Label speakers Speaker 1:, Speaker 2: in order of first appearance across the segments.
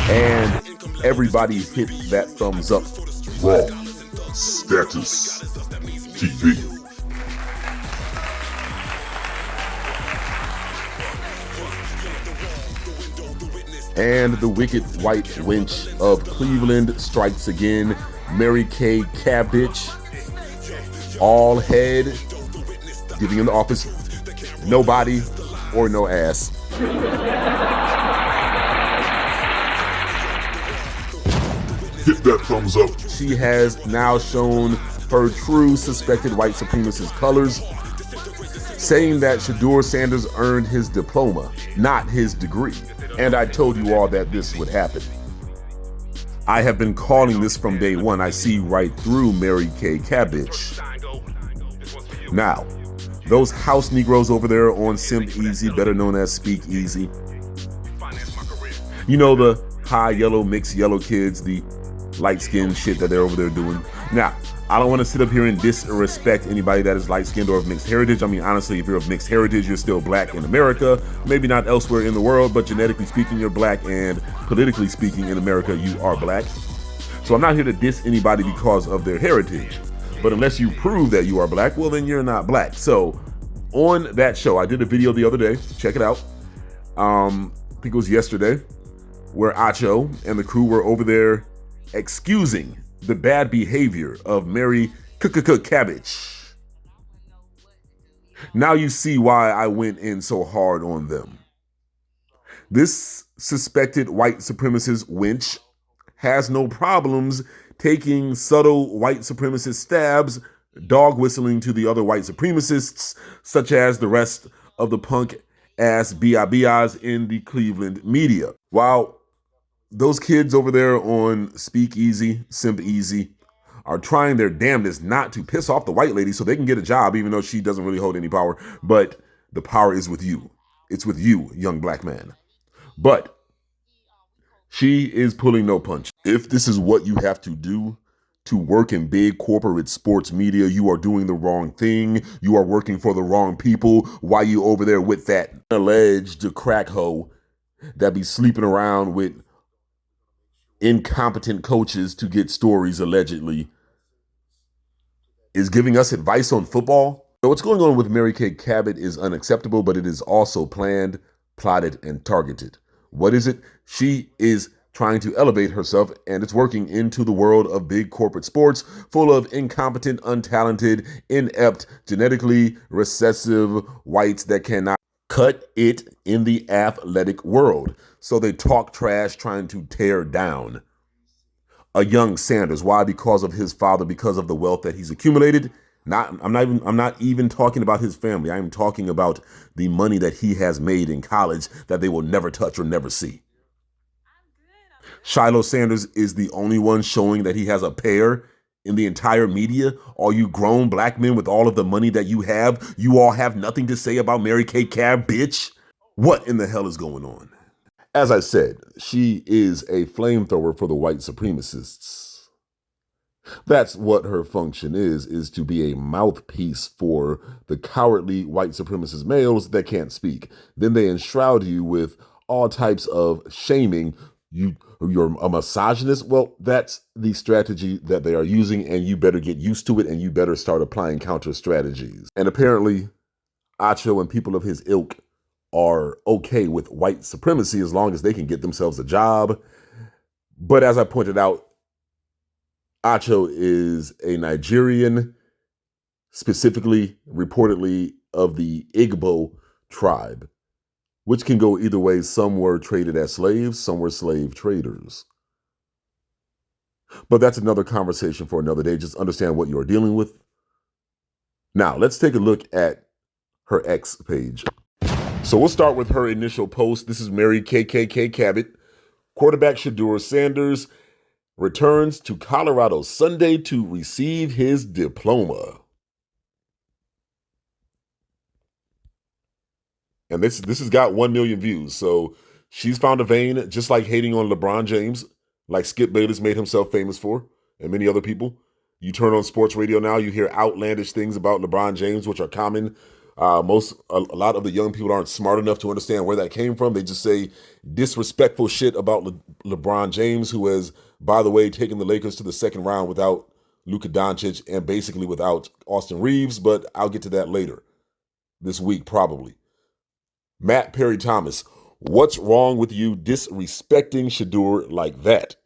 Speaker 1: And everybody hit that thumbs up.
Speaker 2: Raw Status TV.
Speaker 1: And the wicked white wench of Cleveland strikes again. Mary Kay Cabbage, all head, giving in the office, no body or no ass.
Speaker 2: Hit that thumbs up.
Speaker 1: She has now shown her true suspected white supremacist colors, saying that Shedeur Sanders earned his diploma, not his degree. And I told you all that this would happen. I have been calling this from day one. I see right through Mary Kay Cabbage. Now, those house Negroes over there on Simp Easy, better known as Speak Easy. You know, the high yellow, mixed yellow kids, the light-skinned shit that they're over there doing. Now, I don't want to sit up here and disrespect anybody that is light-skinned or of mixed heritage. I mean, honestly, if you're of mixed heritage, you're still black in America. Maybe not elsewhere in the world, but genetically speaking, you're black, and politically speaking, in America, you are black. So I'm not here to diss anybody because of their heritage. But unless you prove that you are black, well, then you're not black. So on that show, I did a video the other day. Check it out. I think it was yesterday, where Acho and the crew were over there excusing the bad behavior of Mary Cabbage. Now you see why I went in so hard on them. This suspected white supremacist wench has no problems taking subtle white supremacist stabs, dog whistling to the other white supremacists, such as the rest of the punk ass BIBIs in the Cleveland media. While those kids over there on Speak Easy, Simp Easy, are trying their damnedest not to piss off the white lady so they can get a job, even though she doesn't really hold any power. But the power is with you. It's with you, young black man. But she is pulling no punch. If this is what you have to do to work in big corporate sports media, you are doing the wrong thing. You are working for the wrong people. Why you over there with that alleged crack hoe that be sleeping around with incompetent coaches to get stories allegedly, is giving us advice on football? So what's going on with Mary Kay Cabot is unacceptable, but it is also planned, plotted, and targeted. What is it? She is trying to elevate herself, and it's working, into the world of big corporate sports full of incompetent, untalented, inept, genetically recessive whites that cannot cut it in the athletic world. So they talk trash trying to tear down a young Sanders. Why? Because of his father, because of the wealth that he's accumulated. I'm not even talking about his family. I'm talking about the money that he has made in college that they will never touch or never see. Shiloh Sanders is the only one showing that he has a pair in the entire media. All you grown black men with all of the money that you have, you all have nothing to say about Mary Kay Cabbage? What in the hell is going on? As I said, she is a flamethrower for the white supremacists. That's what her function is to be a mouthpiece for the cowardly white supremacist males that can't speak. Then they enshroud you with all types of shaming. You're a misogynist. Well, that's the strategy that they are using, and you better get used to it, and you better start applying counter strategies. And apparently, Acho and people of his ilk are okay with white supremacy as long as they can get themselves a job. But as I pointed out, Acho is a Nigerian, specifically, reportedly, of the Igbo tribe, which can go either way. Some were traded as slaves, some were slave traders. But that's another conversation for another day. Just understand what you're dealing with. Now, let's take a look at her X page. So we'll start with her initial post. This is Mary Kay Cabot. Quarterback Shedeur Sanders returns to Colorado Sunday to receive his diploma. And this has got 1 million views. So she's found a vein, just like hating on LeBron James, like Skip Bayless made himself famous for, and many other people. You turn on sports radio now, you hear outlandish things about LeBron James, which are common A lot of the young people aren't smart enough to understand where that came from. They just say disrespectful shit about LeBron James, who has, by the way, taken the Lakers to the second round without Luka Doncic and basically without Austin Reeves. But I'll get to that later this week, probably. Matt Perry Thomas, what's wrong with you disrespecting Shedeur like that?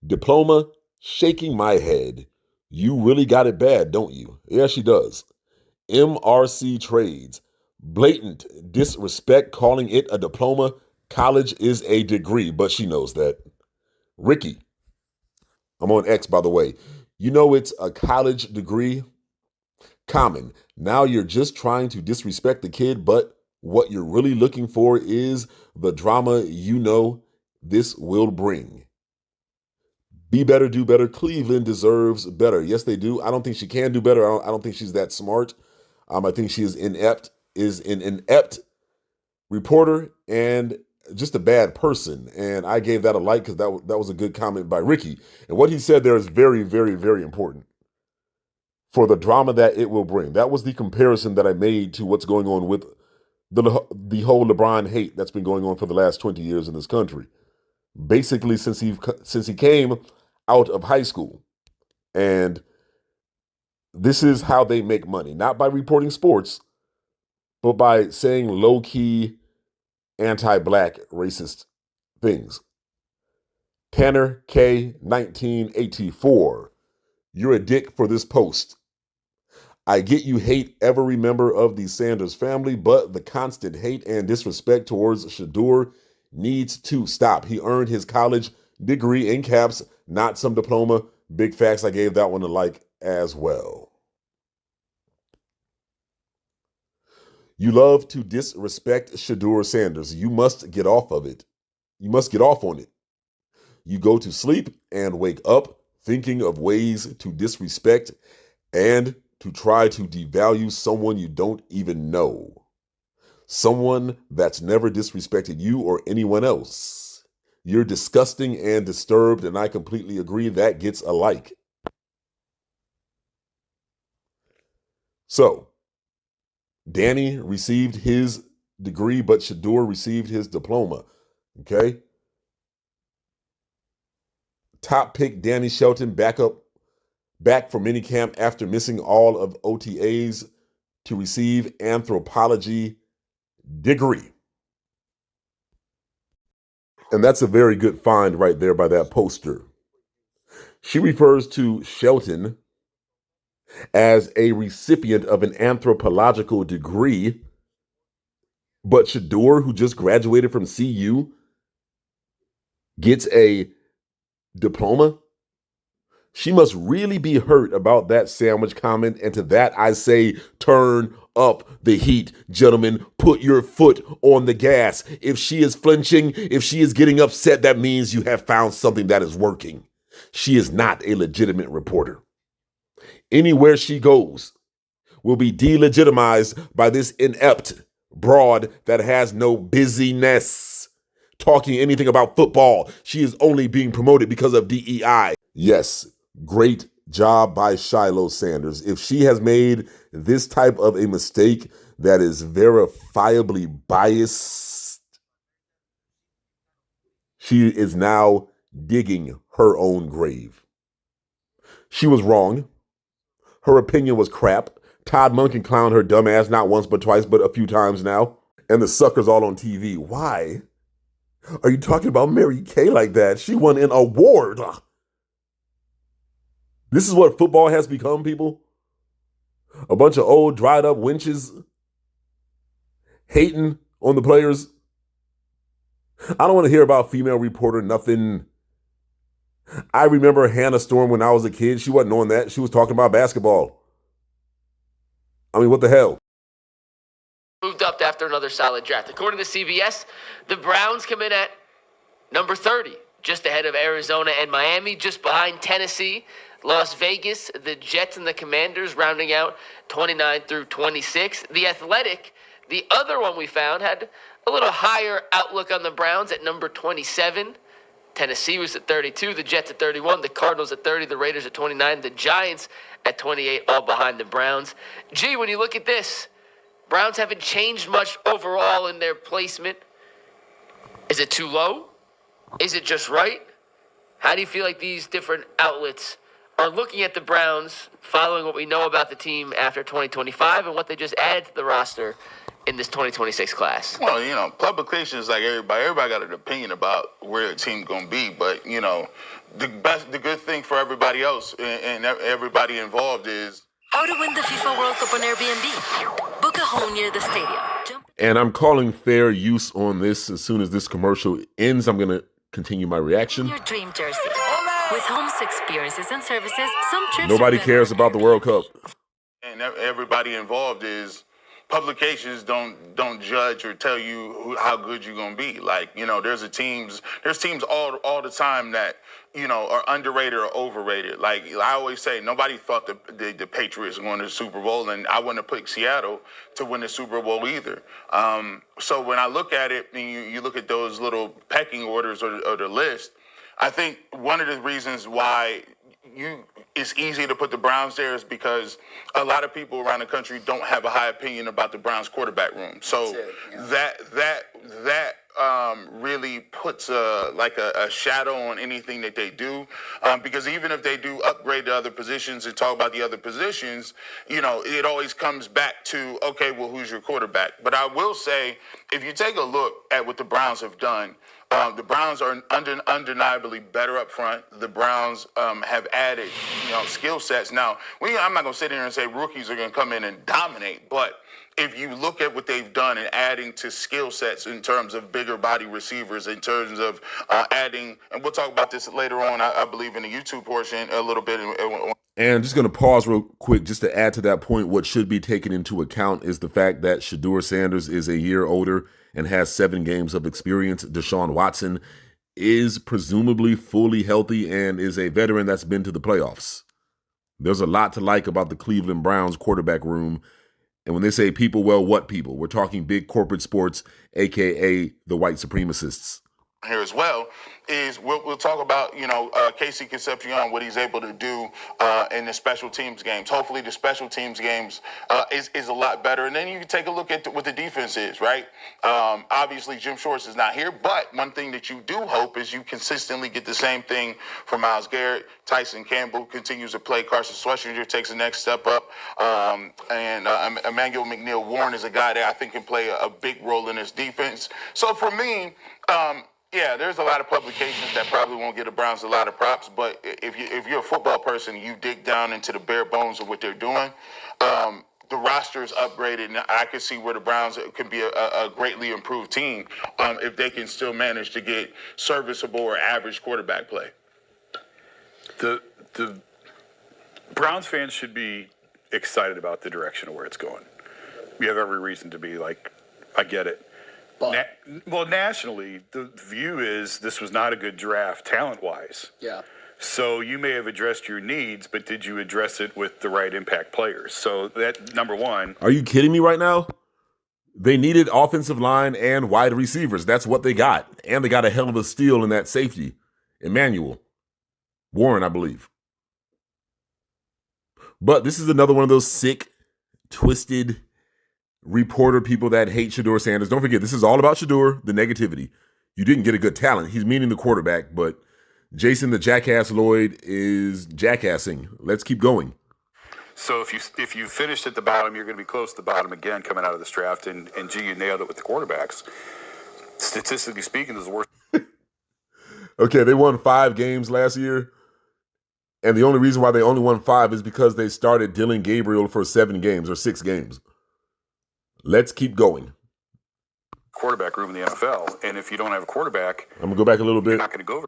Speaker 1: Diploma, shaking my head. You really got it bad, don't you? Yeah, she does. MRC Trades, blatant disrespect calling it a diploma. College is a degree, but she knows that. Ricky, I'm on X, by the way. You know it's a college degree? Common. Now you're just trying to disrespect the kid, but what you're really looking for is the drama you know this will bring. Be better, do better. Cleveland deserves better. Yes, they do. I don't think she can do better. I don't think she's that smart. I think she is an inept reporter and just a bad person. And I gave that a like because that was a good comment by Ricky. And what he said there is very, very, very important for the drama that it will bring. That was the comparison that I made to what's going on with the whole LeBron hate that's been going on for the last 20 years in this country. Basically, since he came out of high school. And this is how they make money, not by reporting sports, but by saying low-key anti-black racist things. Tanner K 1984, you're a dick for this post. I get you hate every member of the Sanders family, but the constant hate and disrespect towards Shedeur needs to stop. He earned his college degree in caps, not some diploma. Big facts. I gave that one a like as well. You love to disrespect Shedeur Sanders. You must get off of it. You must get off on it. You go to sleep and wake up thinking of ways to disrespect and to try to devalue someone you don't even know. Someone that's never disrespected you or anyone else. You're disgusting and disturbed, and I completely agree that gets a like. So, Danny received his degree, but Shedeur received his diploma. Okay? Top pick Danny Shelton back for minicamp after missing all of OTAs to receive anthropology degree. And that's a very good find right there by that poster. She refers to Shelton as a recipient of an anthropological degree, but Shedeur, who just graduated from CU, gets a diploma. She must really be hurt about that sandwich comment, and to that I say, turn up the heat, gentlemen. Put your foot on the gas. If she is flinching, if she is getting upset, that means you have found something that is working. She is not a legitimate reporter. Anywhere she goes will be delegitimized by this inept broad that has no busyness talking anything about football. She is only being promoted because of DEI. Yes, great job by Shiloh Sanders. If she has made this type of a mistake that is verifiably biased, she is now digging her own grave. She was wrong. Her opinion was crap. Todd Monken clowned her dumb ass not once but twice, but a few times now. And the sucker's all on TV. Why are you talking about Mary Kay like that? She won an award. This is what football has become, people. A bunch of old, dried up wenches hating on the players. I don't want to hear about female reporter, nothing. I remember Hannah Storm when I was a kid. She wasn't on that. She was talking about basketball. I mean, what the hell?
Speaker 3: Moved up after another solid draft. According to CBS, the Browns come in at number 30, just ahead of Arizona and Miami, just behind Tennessee, Las Vegas, the Jets, and the Commanders, rounding out 29 through 26. The Athletic, the other one we found, had a little higher outlook on the Browns at number 27. Tennessee was at 32, the Jets at 31, the Cardinals at 30, the Raiders at 29, the Giants at 28, all behind the Browns. Gee, when you look at this, Browns haven't changed much overall in their placement. Is it too low? Is it just right? How do you feel like these different outlets are looking at the Browns, following what we know about the team after 2025 and what they just added to the roster in this 2026 class?
Speaker 4: Well, publications like everybody got an opinion about where the team's gonna be, but the good thing for everybody else and everybody involved is
Speaker 5: how to win the FIFA World Cup on Airbnb. Book a home near the stadium.
Speaker 1: And I'm calling fair use on this. As soon as this commercial ends, I'm going to continue my reaction.
Speaker 5: Your dream jersey. With homes, experiences, and services, some trips.
Speaker 1: Nobody cares about the World Cup.
Speaker 4: And everybody involved is publications don't judge or tell you how good you're gonna be. Like, there's teams all the time that are underrated or overrated. Like I always say, nobody thought the Patriots were going to the Super Bowl, and I wouldn't have picked Seattle to win the Super Bowl either. So when I look at it, and you look at those little pecking orders or the list, I think one of the reasons why it's easy to put the Browns there is because a lot of people around the country don't have a high opinion about the Browns quarterback room. So that really puts a shadow on anything that they do, because even if they do upgrade to other positions and talk about the other positions, it always comes back to, okay, well, who's your quarterback? But I will say, if you take a look at what the Browns have done, the Browns are undeniably better up front. The Browns have added, skill sets. Now, I'm not going to sit here and say rookies are going to come in and dominate, but if you look at what they've done in adding to skill sets in terms of bigger body receivers, in terms of adding, and we'll talk about this later on, I believe, in the YouTube portion a little bit.
Speaker 1: And just going to pause real quick just to add to that point. What should be taken into account is the fact that Shedeur Sanders is a year older and has 7 games of experience. Deshaun Watson is presumably fully healthy and is a veteran that's been to the playoffs. There's a lot to like about the Cleveland Browns quarterback room. And when they say people, well, what people? We're talking big corporate sports, a.k.a. the white supremacists.
Speaker 4: Here as well is we'll talk about Casey Concepcion, what he's able to do in the special teams games. Hopefully the special teams games is a lot better, and then you can take a look at what the defense is, right? Obviously Jim Schwartz is not here, but one thing that you do hope is you consistently get the same thing from Myles Garrett. Tyson Campbell continues to play. Carson Schlesinger takes the next step up, and Emmanuel McNeil-Warren is a guy that I think can play a big role in this defense. So for me, there's a lot of publications that probably won't give the Browns a lot of props, but if you're a football person, you dig down into the bare bones of what they're doing. The roster is upgraded, and I can see where the Browns can be a greatly improved team if they can still manage to get serviceable or average quarterback play.
Speaker 6: The Browns fans should be excited about the direction of where it's going. We have every reason to be. Like, I get it. Nationally, the view is this was not a good draft talent-wise.
Speaker 7: Yeah.
Speaker 6: So you may have addressed your needs, but did you address it with the right impact players? So that, number one.
Speaker 1: Are you kidding me right now? They needed offensive line and wide receivers. That's what they got. And they got a hell of a steal in that safety. Emmanuel Warren, I believe. But this is another one of those sick, twisted reporter people that hate Shedeur Sanders. Don't forget, this is all about Shedeur, the negativity. You didn't get a good talent. He's meaning the quarterback, but Jason the Jackass Lloyd is jackassing. Let's keep going.
Speaker 6: So if you finished at the bottom, you're going to be close to the bottom again coming out of this draft, and G, you nailed it with the quarterbacks. Statistically speaking, this is the worst.
Speaker 1: Okay, they won 5 games last year, and the only reason why they only won 5 is because they started Dillon Gabriel for 7 games or 6 games. Let's keep going.
Speaker 6: Quarterback room in the NFL, and if you don't have a quarterback,
Speaker 1: I'm going to go back a little bit.
Speaker 6: You're not going to go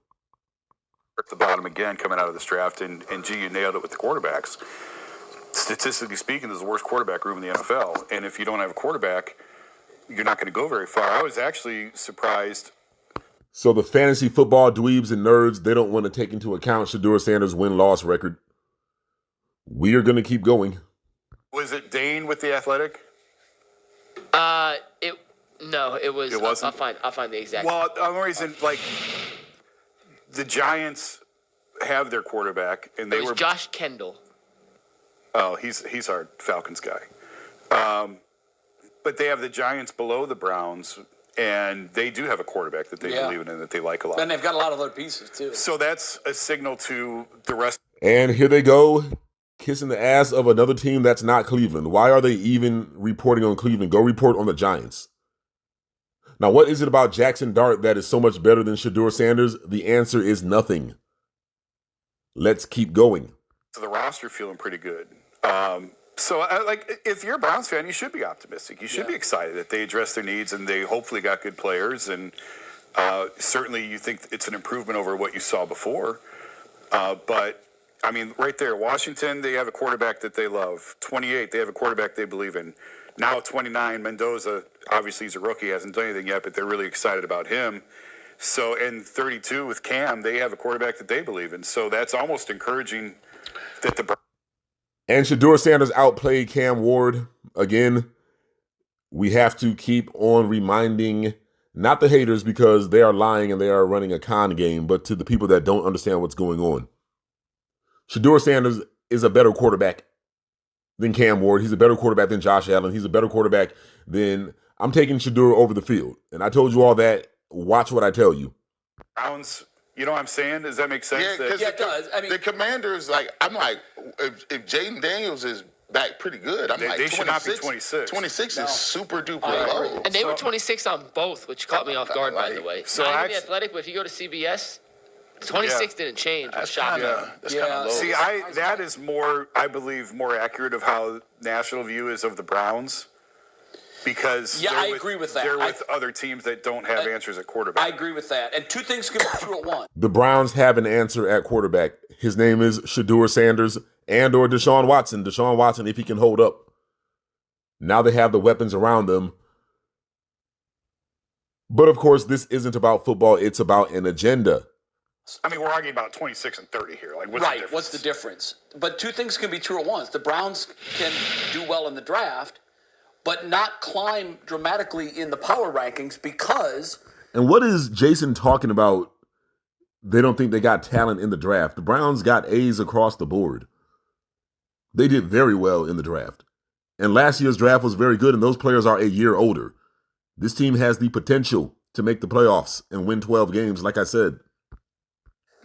Speaker 6: at the bottom again coming out of this draft, and G, you nailed it with the quarterbacks. Statistically speaking, this is the worst quarterback room in the NFL, and if you don't have a quarterback, you're not going to go very far. I was actually surprised.
Speaker 1: So the fantasy football dweebs and nerds, they don't want to take into account Shedeur Sanders' win-loss record. We are going to keep going.
Speaker 6: Was it Dane with the Athletic?
Speaker 3: It was.
Speaker 6: It wasn't?
Speaker 3: I'll find the exact.
Speaker 6: Well, the only reason, the Giants have their quarterback, and
Speaker 3: it was Josh Kendall.
Speaker 6: Oh, he's our Falcons guy. but they have the Giants below the Browns, and they do have a quarterback that they believe in and that they like a lot.
Speaker 7: And they've got a lot of other pieces, too.
Speaker 6: So that's a signal to the rest.
Speaker 1: And here they go, kissing the ass of another team that's not Cleveland. Why are they even reporting on Cleveland? Go report on the Giants. Now, what is it about Jackson Dart that is so much better than Shedeur Sanders? The answer is nothing. Let's keep going.
Speaker 6: So the roster feeling pretty good. So, if you're a Browns fan, you should be optimistic. You should be excited that they addressed their needs and they hopefully got good players. And certainly you think it's an improvement over what you saw before. But, I mean, right there, Washington, they have a quarterback that they love. 28, they have a quarterback they believe in. Now 29, Mendoza, obviously he's a rookie, hasn't done anything yet, but they're really excited about him. So, and 32 with Cam, they have a quarterback that they believe in. So that's almost encouraging that the...
Speaker 1: And Shedeur Sanders outplayed Cam Ward. Again, we have to keep on reminding, not the haters because they are lying and they are running a con game, but to the people that don't understand what's going on. Shedeur Sanders is a better quarterback than Cam Ward. He's a better quarterback than Josh Allen. He's a better quarterback than... I'm taking Shedeur over the field. And I told you all that. Watch what I tell you.
Speaker 6: Browns, you know what I'm saying? Does that make sense?
Speaker 4: Yeah, because
Speaker 7: it does. I mean,
Speaker 4: the Commanders, I'm like, if Jaden Daniels is back pretty good,
Speaker 6: they should not be 26.
Speaker 4: 26 is super duper low.
Speaker 3: And they were 26 on both, which caught me off guard, by the way.
Speaker 6: So
Speaker 3: Not even the Athletic, but if you go to CBS, 26 didn't change.
Speaker 4: That's
Speaker 3: Shocking.
Speaker 4: That's kind of low.
Speaker 6: See, that is more, I believe, more accurate of how national view is of the Browns. Because
Speaker 7: I agree with that.
Speaker 6: They're with other teams that don't have answers at quarterback.
Speaker 7: I agree with that. And two things can be true at once.
Speaker 1: The Browns have an answer at quarterback. His name is Shedeur Sanders and or Deshaun Watson. Deshaun Watson, if he can hold up. Now they have the weapons around them. But of course, this isn't about football. It's about an agenda.
Speaker 6: I mean, we're arguing about 26 and 30 here. Like, what's the difference?
Speaker 7: What's the difference? But two things can be true at once. The Browns can do well in the draft, but not climb dramatically in the power rankings because...
Speaker 1: And what is Jason talking about? They don't think they got talent in the draft. The Browns got A's across the board. They did very well in the draft. And last year's draft was very good, and those players are a year older. This team has the potential to make the playoffs and win 12 games, like I said.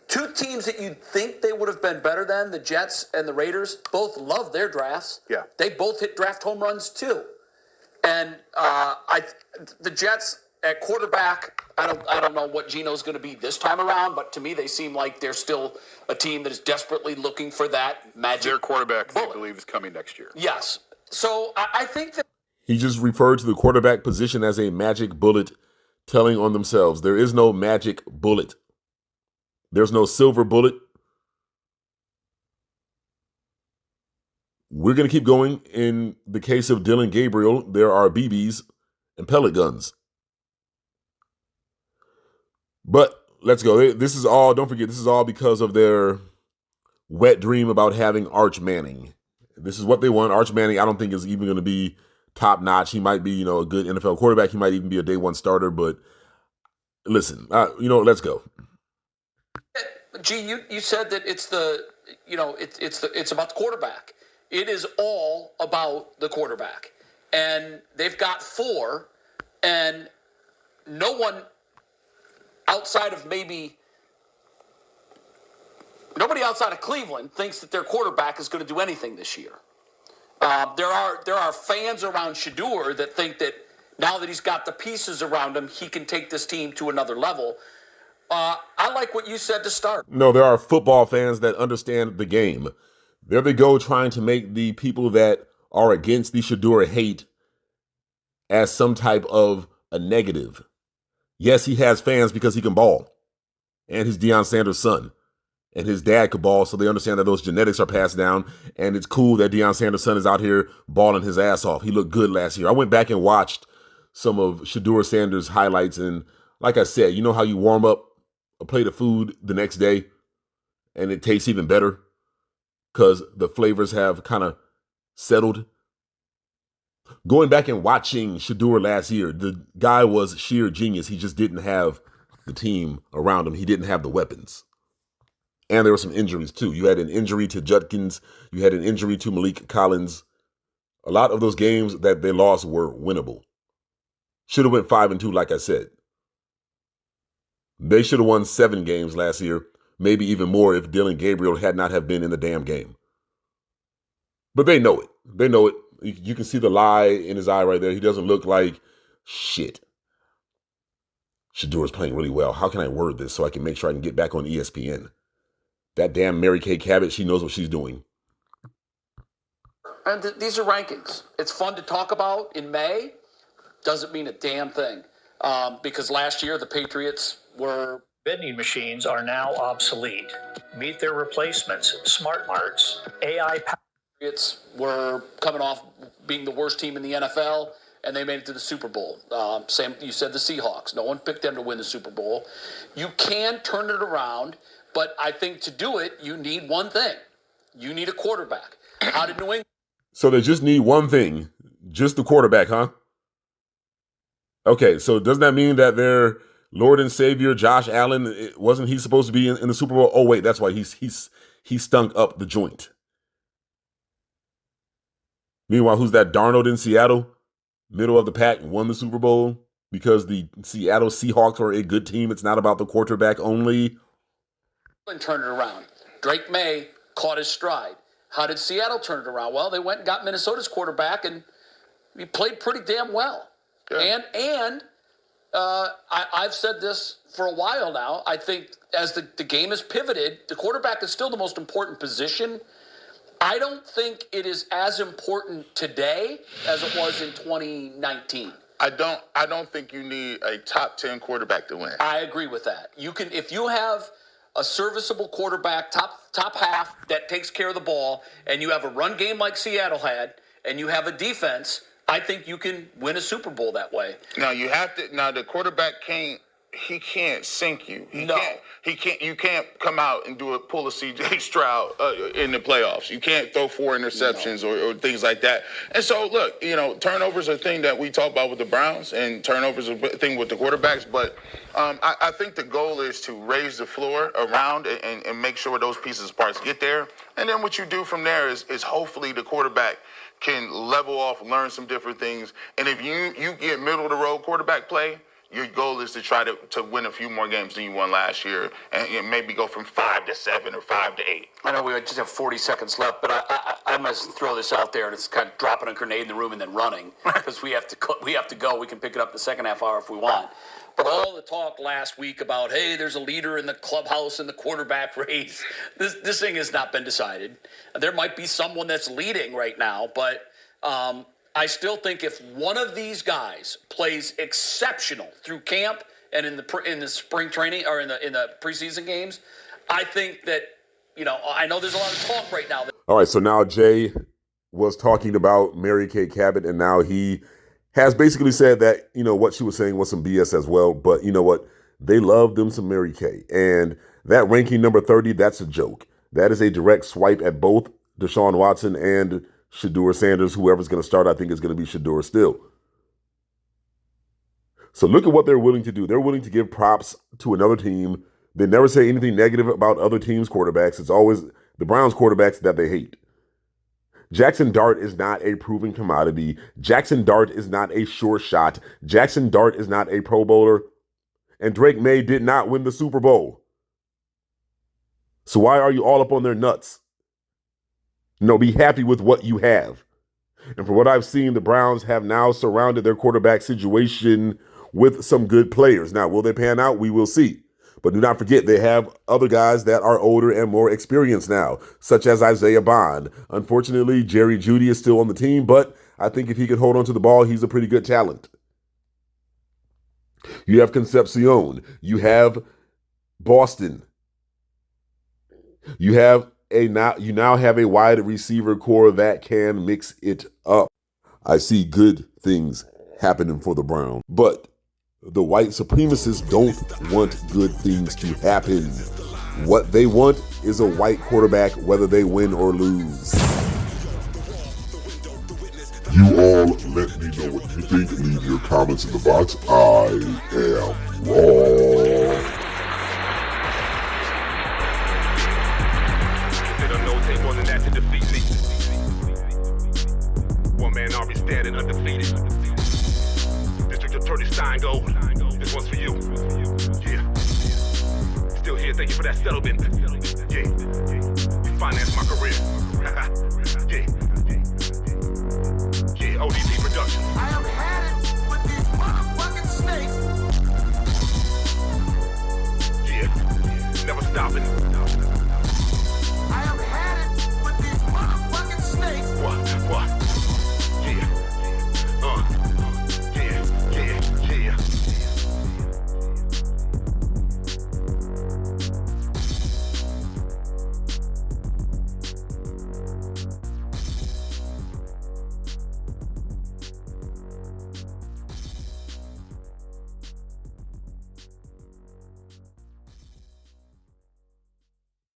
Speaker 7: Two teams that you'd think they would have been better than, the Jets and the Raiders, both love their drafts.
Speaker 6: Yeah.
Speaker 7: They both hit draft home runs, too. And the Jets at quarterback, I don't know what Geno's going to be this time around, but to me they seem like they're still a team that is desperately looking for that magic.
Speaker 6: Their quarterback,
Speaker 7: bullet.
Speaker 6: they believe, is coming next year.
Speaker 7: Yes. So I think that...
Speaker 1: He just referred to the quarterback position as a magic bullet, telling on themselves. There is no magic bullet. There's no silver bullet. We're going to keep going. In the case of Dylan Gabriel, there are BBs and pellet guns. But let's go. This is all, don't forget, this is all because of their wet dream about having Arch Manning. This is what they want. Arch Manning, I don't think is even going to be top notch. He might be, a good NFL quarterback. He might even be a day one starter. But listen, let's go.
Speaker 7: G, you said that it's it's about the quarterback. It is all about the quarterback. And they've got 4, and no one outside of nobody outside of Cleveland thinks that their quarterback is going to do anything this year. There are fans around Shedeur that think that now that he's got the pieces around him, he can take this team to another level. I like what you said to start.
Speaker 1: No, there are football fans that understand the game. There they go, trying to make the people that are against the Shedeur hate as some type of a negative. Yes, he has fans because he can ball. And he's Deion Sanders' son. And his dad could ball, so they understand that those genetics are passed down. And it's cool that Deion Sanders' son is out here balling his ass off. He looked good last year. I went back and watched some of Shedeur Sanders' highlights. And like I said, you know how you warm up a plate of food the next day and it tastes even better because the flavors have kind of settled? Going back and watching Shedeur last year, the guy was sheer genius. He just didn't have the team around him. He didn't have the weapons. And there were some injuries too. You had an injury to Judkins. You had an injury to Malik Collins. A lot of those games that they lost were winnable. Should have went 5-2, like I said. They should have won 7 games last year, maybe even more if Dylan Gabriel had not have been in the damn game. But they know it. They know it. You can see the lie in his eye right there. He doesn't look like shit. Shedeur is playing really well. How can I word this so I can make sure I can get back on ESPN? That damn Mary Kay Cabot, she knows what she's doing.
Speaker 7: And these are rankings. It's fun to talk about in May. Doesn't mean a damn thing. Because last year the Patriots were...
Speaker 8: Vending machines are now obsolete. Meet their replacements, Smart Marts, AI...
Speaker 7: Patriots were coming off being the worst team in the NFL, and they made it to the Super Bowl. Same, you said the Seahawks. No one picked them to win the Super Bowl. You can turn it around, but I think to do it, you need one thing. You need a quarterback. How did New England...
Speaker 1: So they just need one thing, just the quarterback, huh? Okay, so doesn't that mean that their Lord and Savior, Josh Allen, wasn't he supposed to be in the Super Bowl? Oh, wait, that's why he stunk up the joint. Meanwhile, who's that? Darnold in Seattle, middle of the pack, won the Super Bowl because the Seattle Seahawks are a good team. It's not about the quarterback only.
Speaker 7: Turn it around. Drake May caught his stride. How did Seattle turn it around? Well, they went and got Minnesota's quarterback, and he played pretty damn well. Yeah. And I've said this for a while now. I think as the game has pivoted, the quarterback is still the most important position. I don't think it is as important today as it was in 2019.
Speaker 4: I don't think you need a top 10 quarterback to win.
Speaker 7: I agree with that. You can, if you have a serviceable quarterback, top half that takes care of the ball, and you have a run game like Seattle had, and you have a defense, I think you can win a Super Bowl that way.
Speaker 4: Now you have to. Now the quarterback can't sink you. You can't come out and pull a C.J. Stroud in the playoffs. You can't throw 4 interceptions or things like that. And so, look, turnovers are a thing that we talk about with the Browns, and turnovers are a thing with the quarterbacks. But I think the goal is to raise the floor around and make sure those pieces parts get there. And then what you do from there is hopefully the quarterback can level off, learn some different things. And if you get middle-of-the-road quarterback play, your goal is to try to win a few more games than you won last year, and maybe go from 5-7 or 5-8.
Speaker 7: I know we just have 40 seconds left, but I must throw this out there, and it's kind of dropping a grenade in the room and then running because we have to go. We can pick it up in the second half hour if we want. But all the talk last week about, hey, there's a leader in the clubhouse in the quarterback race, this thing has not been decided. There might be someone that's leading right now, but I still think if one of these guys plays exceptional through camp and in the spring training or in the preseason games, I think that, I know there's a lot of talk right now.
Speaker 1: All right, so now Jay was talking about Mary Kay Cabot, and now he has basically said that, what she was saying was some BS as well. But you know what? They love them some Mary Kay. And that ranking number 30, that's a joke. That is a direct swipe at both Deshaun Watson and Shedeur Sanders. Whoever's going to start, I think is going to be Shedeur still. So look at what they're willing to do. They're willing to give props to another team. They never say anything negative about other teams' quarterbacks. It's always the Browns quarterbacks that they hate. Jackson Dart is not a proven commodity. Jackson Dart is not a sure shot. Jackson Dart is not a Pro Bowler. And Drake May did not win the Super Bowl. So why are you all up on their nuts? Be happy with what you have. And from what I've seen, the Browns have now surrounded their quarterback situation with some good players. Now, will they pan out? We will see. But do not forget, they have other guys that are older and more experienced now, such as Isaiah Bond. Unfortunately, Jerry Jeudy is still on the team, but I think if he could hold on to the ball, he's a pretty good talent. You have Concepcion. You have Boston. You now have a wide receiver core that can mix it up. I see good things happening for the Browns, but the white supremacists don't want good things to happen. What they want is a white quarterback, whether they win or lose.
Speaker 2: You all let me know what you think. Leave your comments in the box. I am raw.
Speaker 9: They don't know take more than that to defeat me. One man Yeah, thank you for that settlement. Yeah, you financed my career. Yeah, ODP Productions.